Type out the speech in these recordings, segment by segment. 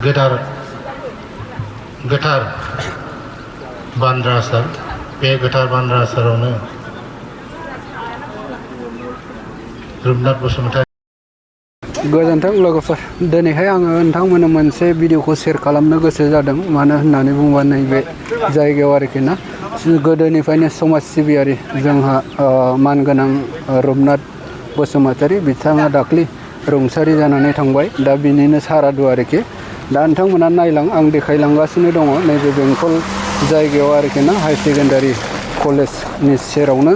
गोथार बान्द्रा आसार बे गोथार बान्द्रा आसारावनो रुपनाथ बसुमतारी गोजोन्थों लोगोफोर दिनैहाय आङो नोंथांमोननो मोनसे भिडिअखौ शेयार खालामनो गोसो जादों मानो होननानै बुङोबा नैबे जायगायाव आरोखि ना गोदोनिफ्रायनो समाज सिबियारि जोंहा मानगोनां रुपनाथ बसुमतारी बिथाङा दाख्लि रुंसारि जानानै थांबाय दा बिनिनो सारादु आरोखि दा नोंथांमोना नायलां आं देखायलांगासिनो दङ नैबे बेंटल जायगायाव आरोखि ना हाई सेकेन्डारि कलेजनि सेरावनो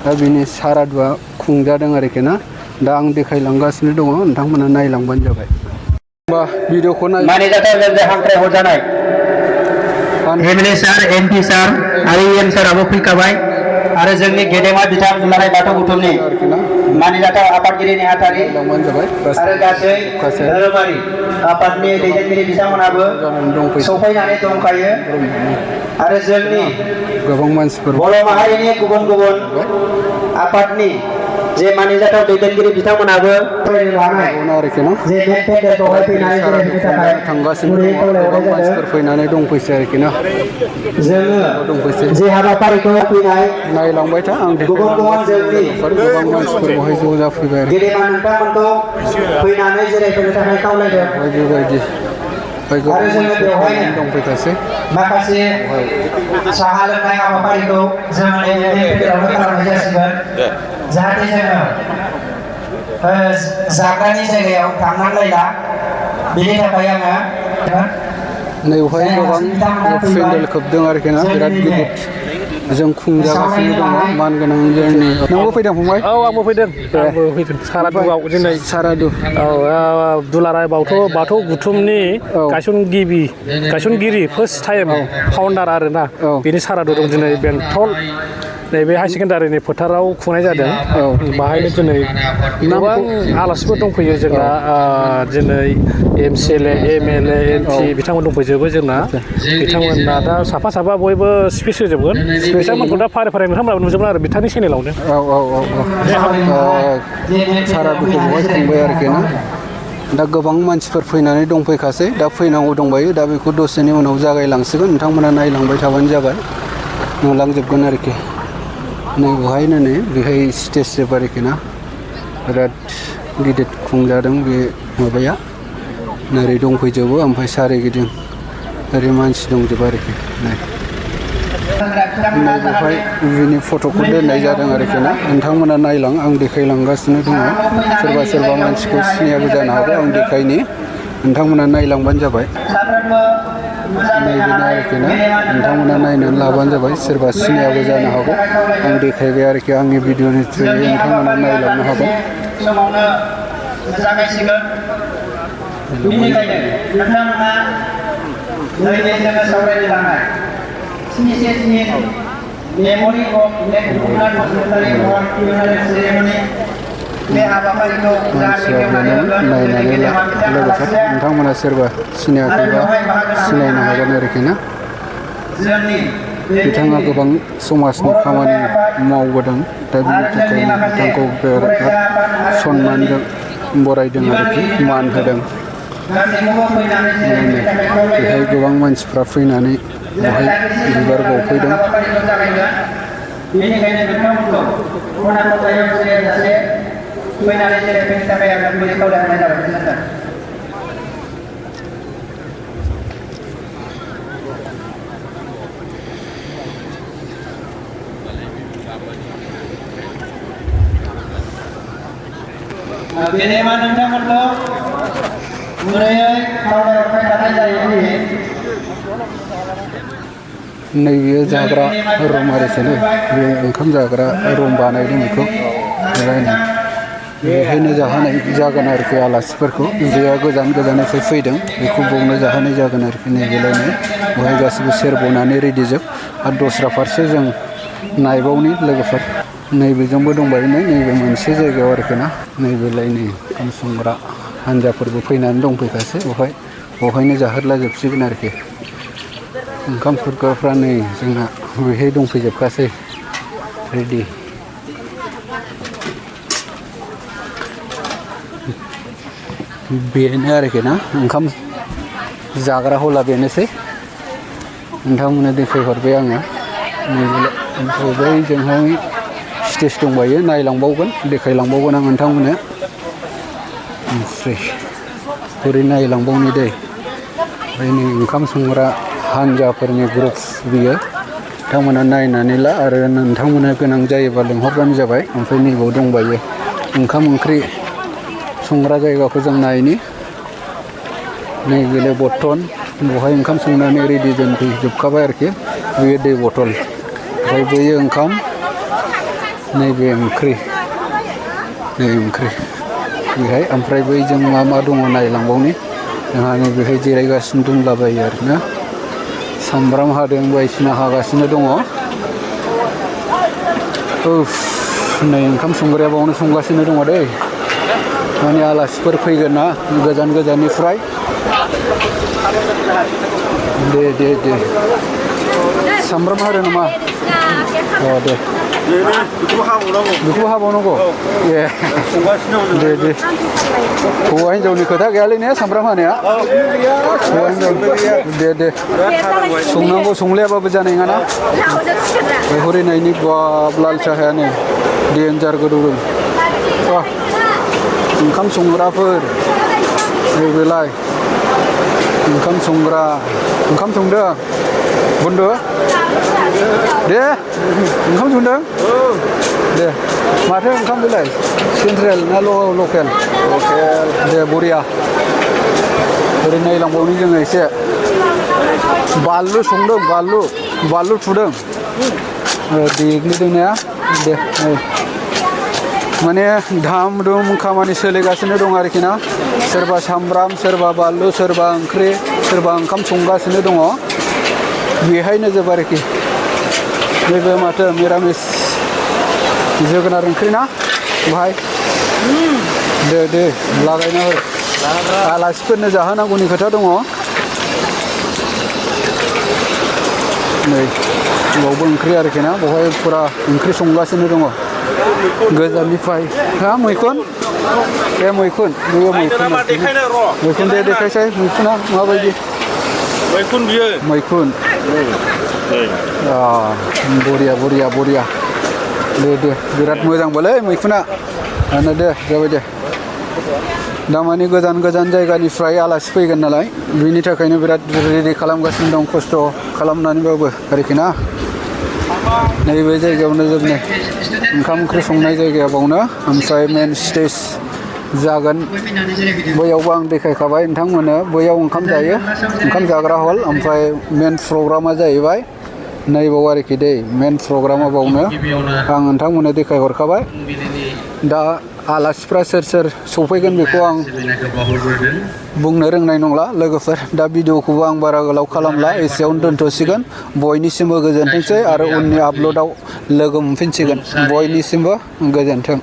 दा बिनि सारादुआ खुंजादों आरोखि ना दा आं देखायलांगासिनो दङ नोंथांमोना नायलांबानो जाबाय होमबा भिडिअखौ नाय मानिजाथाव हांख्रायहरजानाय एमएलए सार एमपि सार आरो इएम साराबो फैखाबाय आरो जोंनि गेदेमा बिथां दुलाराय बाथौ गौथुमनि मानिजाथाव आफादगिरि नेहाथारि आरो गासै धोरोमारि आफादनि दैदेनगिरि बिथांमोनाबो सफैनानै दंखायो आरो जोंनि गोबां मानसिफोर बर' माहारिनि गुबुन गुबुन आफादनि जे मानिजाथाव दैदेनगिरि बिथांमोनाबो आरोखि ना थांगासिनो दङ गोबां मानसिफोर फैनानै दंफैसै आरोखि ना जोङो जे हाबाफारिखौ फैनाय नायलांबाय था आं गुबुन गुबुन जोंनि गोबां मानसिफोर बहाय ज' जाफैबाय आरोखि गेदेमा नोंथांमोनखौ फैनानै जिरायफैनो थाखाय खावलायदों बेबायदि आरो जोङो बेवहायनो दंफैखासै माखासे साहा लोंनाय हाबाफारिखौ जोङो नैबे पेन्डेलावनो खालामनाय जासिगोन जाहाथे जोङो जाग्रानि जायगायाव थांनांलायला बेनि थाखाय आङो नैबेवहाय गोबां पेन्डेल खोबदों आरोखि ना बिराद गिदिर जों खुंजागासिनो दङ मानगोनां जोंनि नोंबो फैदों फंबाय औ आंबो फैदों सारादुआव दिनै सारादु औ दुलाराय बाथौ गौथुमनि गायसनगिरि फार्स्ट टाइम फाउन्डार आरोना बेनि सारादु दं दिनै बेंटल नैबे हाई सेकेन्डारिनि फोथाराव खुंनाय जादों बाहायनो दिनै गोबां आलासिफोर दंफैयो जोंना दिनै एमसिएलए एमएलए एमपि बिथांमोन दंफैजोबो जोंना बिथांमोना दा साफा साफा बयबो स्पिच होजोबगोन बिथांमोनखौ दा फारि फारि नोंथांमोनाबो नुजोबगोन आरो बिथांनि चेनेलावनो सारादुखौ बहाय खुंबाय आरोखि ना दा गोबां मानसिफोर फैनानै दंफैखासै दा फैनांगौ दंबायो दा बेखौ दसेनि उनाव जागायलांसिगोन नोंथांमोना नायलांबाय थाबानो जाबाय नुलांजोबगोन आरोखि नैबेवहायनो नै बेहाय स्टेज जोब आरोखि ना बिराद गिदिर खुंजादों बे माबाया नोरै दंफैजोबो ओमफ्राय सारिगिदिं ओरै मानसि दंजोबो आरोखि नैबेवहाय बिनि फट'खौ दोननाय जादों आरोखि ना नोंथांमोना नायलां आं देखायलांगासिनो दङ सोरबा मानसिखौ सिनायाबो जानो हागौ आं देखायनि नोंथांमोना नायलांबानो जाबाय नैबेनो आरोखि ना नोंथांमोना नायनानै लाबानो जाबाय सोरबा सिनायाबो जानो हागौ आं देखायबाय आरोखि आंनि भिडिअनि थ्रुयै नोंथांमोना नायलांनो हागोन बेनिखायनो नोंथांमोना नैबे जोङो सावरायनो लानाय memory of Rupnath Basumatary award funeral ceremony बे हाबाफारिखौ नायनानै लोगोफोर नोंथांमोना सोरबा सिनायाखैबा सिनायनो हागोन आरोखि ना बिथाङा गोबां समाजनि खामानि मावबोदों दा बिनि थाखायनो बिथांखौ बिराद सन्मानजों बरायदों आरोखि मान होदों बेहाय गोबां मानसिफ्रा फैनानै बेवहाय बिबार बावफैदों बेनिखायनो नोंथांमोनखौ खना खथायाव जिरायाजासे फैनानै जिरायफैनो थाखाय आं गुरै खावलायहरनाय जाबाय गोजोन्थों गेदेमा नोंथांमोनखौ गुरैयै खावलायहरबाय थानाय जायो नैबे जाग्रा रुम आरोखि बे ओंखाम जाग्रा रुम बानायदों बेखौ बेहायनो जाहोनाय जागोन आरोखि आलासिफोरखौ जेया गोजाननिफ्राय फैदों बेखौ बावनो जाहोनाय जागोन आरोखि नैबेलायनो बेवहाय गासिबो सेरबोनानै रेडि जोब आरो दस्रा फारसे जों नायबावनि लोगोफोर नैबेजोंबो दंबायो नैबे मोनसे जायगायाव आरोखि ना नैबेलायनो ओंखाम संग्रा हान्जाफोरबो फैनानै दंफैखासै बेवहायनो जाहोलाजोबसिगोन आरोखि ओंखाम खुरग्राफ्रा नै जोंना बेहाय दंफैजोबखासै रेडि बेनो आरोखि ना ओंखाम जाग्रा हला बेनोसै नोंथांमोननो देखायहरबाय आङो ओमफ्राय बैजोंहाय स्टेज दंबायो नायलांबावगोन देखायलांबावगोन आं नोंथांमोननो ओमफ्राय बोरै नायलांबावनि दै ओमफ्राय नै ओंखाम संग्रा हान्जाफोरनि ग्रुप बियो नोंथांमोना नायनानै ला आरो नोंथांमोना गोनां जायोबा लिंहरबानो जाबाय ओमफ्राय नैबाव दंबायो ओंखाम ओंख्रि संग्रा जायगाखौ जों नायनि नैबेलाय बर्थन बेवहाय ओंखाम संनानै रेडि दोनफैजोबखाबाय आरोखि बेयो दै बथल ओमफ्राय बैयो ओंखाम नैबे ओंख्रि बेहाय ओमफ्राय बैजों मा मा दङ नायलांबावनि जोंहा नैबेहाय जिरायगासिनो दंलाबायो आरोना सामब्राम हादों बायदिसिना हागासिनो दङ नै ओंखाम संग्राया बावनो संगासिनो दङ दै माने आलासिफोर फैगोन ना गोजान गोजाननिफ्राय दे सामब्राम हादों नामा दे बेखौबो हाबावनांगौ ए दे हौवा हिन्जावनि खोथा गैयालै ने सामब्राम हानाया हौवा हिन्जाव दे संनांगौ संलायाबाबो जानाय नङाना हरै नायनि बाब लाल साहाया नै देन्जार गोदौदों ओंखाम संग्राफोर नैबेलाय ओंखाम संग्रा ओंखाम संदों बुन्दु दे ओंखाम संदों दे माथो ओंखाम बेलाय सेन्ट्रेल ना लकेल दे बरिया ओरै नायलांबावनि जोङो एसे बानलु संदों बानलु थुदों देग्लिदों ना दे माने धाम धुम खामानि सोलिगासिनो दं आरोखि ना सोरबा सामब्राम सोरबा बानलु सोरबा ओंख्रि सोरबा ओंखाम संगासिनो दङ बेहायनो जोब आरोखि नैबे माथो मिरामिस जोगोनार ओंख्रि ना बाहाय दे लागायना हो आलासिफोरनो जाहोनांगौनि खोथा दङ नै बेयावबो ओंख्रि आरोखि ना बेवहाय फुरा ओंख्रि संगासिनो दङ गोजाननिफ्राय हा मैखुन ए मैखुन बेयो मैखुन दे देखायसाय मैखुना माबायदि मैखुन बरिया दे बिराद मोजांबालै मैखुना दे जाबाय दे दामानि गोजान जायगानिफ्राय आलासि फैगोन नालाय बिनि थाखायनो बिराद रेडि खालामगासिनो दं खस्थ' खालामनानैबाबो आरोखि ना नैबे जायगायावनो जोंनि ओंखाम ओंख्रि संनाय जायगाया बावनो ओमफ्राय मेन स्टेज जागोन बैयावबो आं देखायखाबाय नोंथांमोननो बैयाव ओंखाम जायो ओंखाम जाग्रा हल ओमफ्राय मेन प्रग्रामा जाहैबाय नैबाव आरोखि दै मेन प्रग्रामा बावनो आं नोंथांमोननो देखायहरखाबाय दा आलासिफ्रा सोर सफैगोन बेखौ आं बुंनो रोंनाय नंला लोगोफोर दा भिडिअखौबो आं बारा गोलाव खालामला एसेयावनो दोनथ'सिगोन बयनिसिमबो गोजोनथोंसै आरो उननि आपल'डआव लोगो मोनफिनसिगोन बयनिसिमबो गोजोनथों।